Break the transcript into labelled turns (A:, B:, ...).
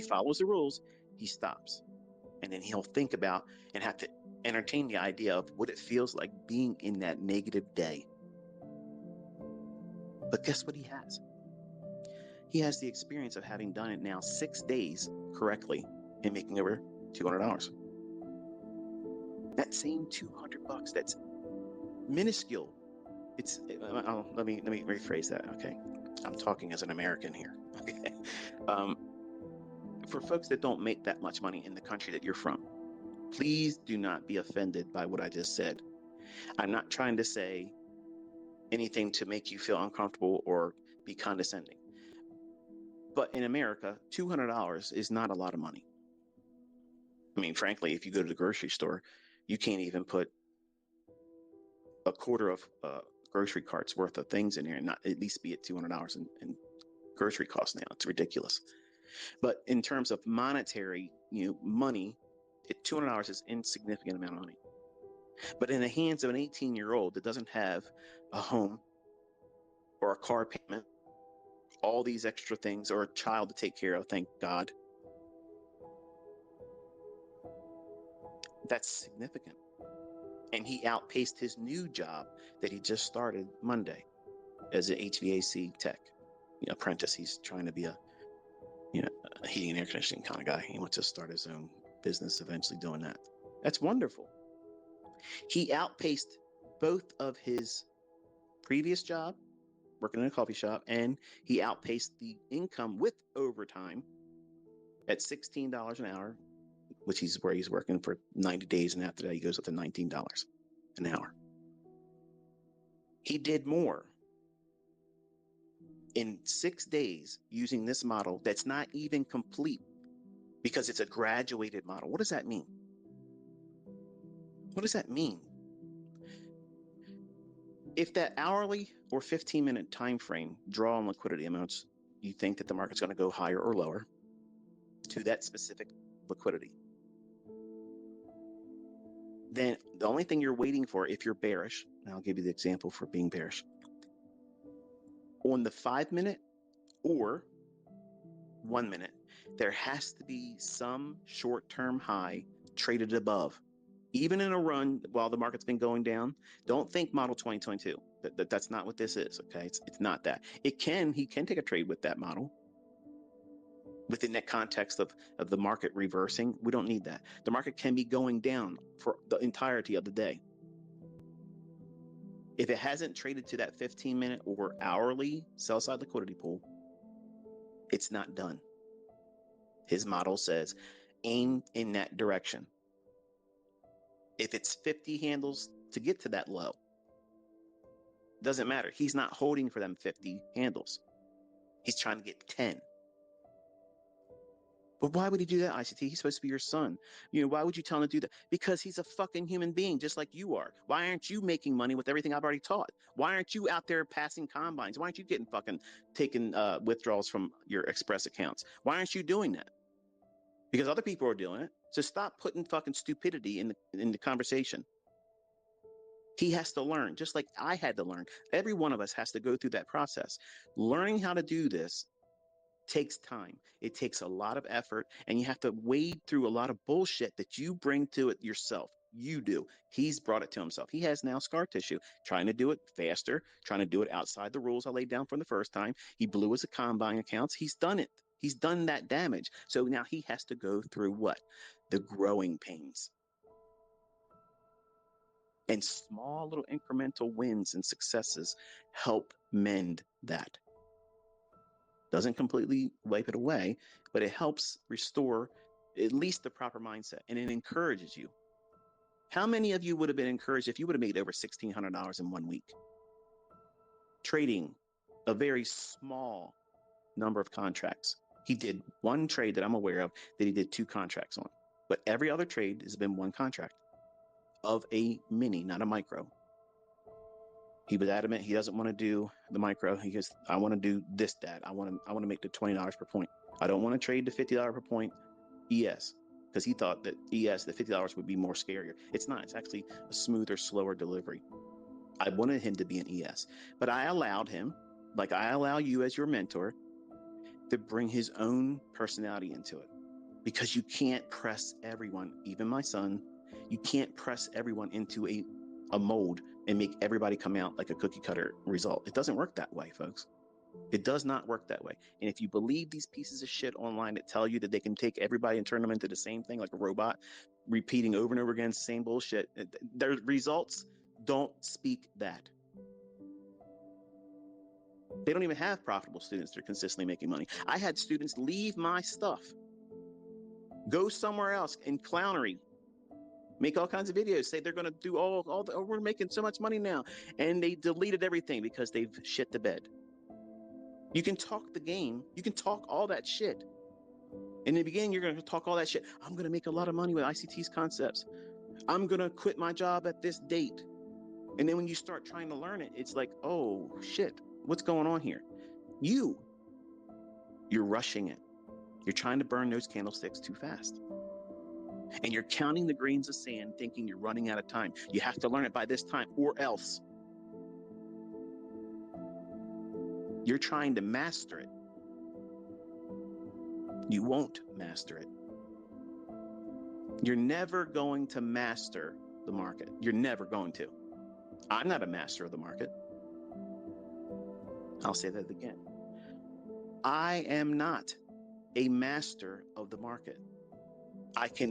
A: follows the rules, he stops. And then he'll think about and have to entertain the idea of what it feels like being in that negative day. But guess what he has? He has the experience of having done it now 6 days correctly and making over $200. That same $200, that's minuscule. It's let me rephrase that. Okay, I'm talking as an American here. Okay, for folks that don't make that much money in the country that you're from, please do not be offended by what I just said. I'm not trying to say anything to make you feel uncomfortable or be condescending. But in America, $200 is not a lot of money. I mean, frankly, if you go to the grocery store, you can't even put a quarter of grocery cart's worth of things in here and not at least be at $200 in grocery costs now. It's ridiculous. But in terms of monetary, money, $200 is an insignificant amount of money. But in the hands of an 18-year-old that doesn't have a home or a car payment, all these extra things, or a child to take care of, thank God, that's significant. And he outpaced his new job that he just started Monday as an HVAC tech, apprentice. He's trying to be a heating and air conditioning kind of guy. He wants to start his own business eventually doing that. That's wonderful. He outpaced both of his previous job, working in a coffee shop, and he outpaced the income with overtime at $16 an hour, which is where he's working for 90 days. And after that, he goes up to $19 an hour. He did more in 6 days using this model that's not even complete because it's a graduated model. What does that mean? What does that mean? If that hourly or 15-minute time frame draw on liquidity amounts, you think that the market's going to go higher or lower to that specific liquidity, then the only thing you're waiting for, if you're bearish, and I'll give you the example for being bearish, on the 5-minute or 1 minute, there has to be some short-term high traded above. Even in a run while the market's been going down, don't think model 2022. That's not what this is, okay? It's not that. He can take a trade with that model. Within that context of the market reversing, we don't need that. The market can be going down for the entirety of the day. If it hasn't traded to that 15-minute or hourly sell-side liquidity pool, it's not done. His model says, aim in that direction. If it's 50 handles to get to that low, doesn't matter. He's not holding for them 50 handles. He's trying to get 10. But why would he do that, ICT? He's supposed to be your son. Why would you tell him to do that? Because he's a fucking human being, just like you are. Why aren't you making money with everything I've already taught? Why aren't you out there passing combines? Why aren't you getting taking withdrawals from your Express accounts? Why aren't you doing that? Because other people are doing it. So stop putting fucking stupidity in the conversation. He has to learn, just like I had to learn. Every one of us has to go through that process. Learning how to do this takes time. It takes a lot of effort, and you have to wade through a lot of bullshit that you bring to it yourself. You do. He's brought it to himself. He has now scar tissue, trying to do it faster, trying to do it outside the rules I laid down from the first time. He blew his combine accounts. He's done it. He's done that damage. So now he has to go through what? The growing pains. And small little incremental wins and successes help mend that. Doesn't completely wipe it away, but it helps restore at least the proper mindset, and it encourages you. How many of you would have been encouraged if you would have made over $1,600 in 1 week? Trading a very small number of contracts. He did one trade that I'm aware of that he did 2 contracts on, but every other trade has been 1 contract of a mini, not a micro. He was adamant he doesn't want to do the micro. He goes, I want to do this, Dad. I want to make the $20 per point. I don't want to trade the $50 per point ES, because he thought that ES, the $50 would be more scarier. It's not. It's actually a smoother, slower delivery. I wanted him to be an ES, but I allowed him, like I allow you as your mentor, to bring his own personality into it. because you can't press everyone, even my son, you can't press everyone into a mold and make everybody come out like a cookie cutter result. It doesn't work that way, folks. It does not work that way. And if you believe these pieces of shit online that tell you that they can take everybody and turn them into the same thing like a robot, repeating over and over again the same bullshit, their results don't speak that. They don't even have profitable students that are consistently making money. I had students leave my stuff, go somewhere else in clownery, make all kinds of videos, say they're going to do all the, oh, we're making so much money now. And they deleted everything because they've shit the bed. You can talk the game. You can talk all that shit. In the beginning, you're going to talk all that shit. I'm going to make a lot of money with ICT's concepts. I'm going to quit my job at this date. And then when you start trying to learn it, it's like, oh shit, what's going on here? You're rushing it. You're trying to burn those candlesticks too fast. And you're counting the grains of sand thinking you're running out of time. You have to learn it by this time or else. You're trying to master it. You won't master it. You're never going to master the market. You're never going to. I'm not a master of the market. I'll say that again. I am not a master of the market. I can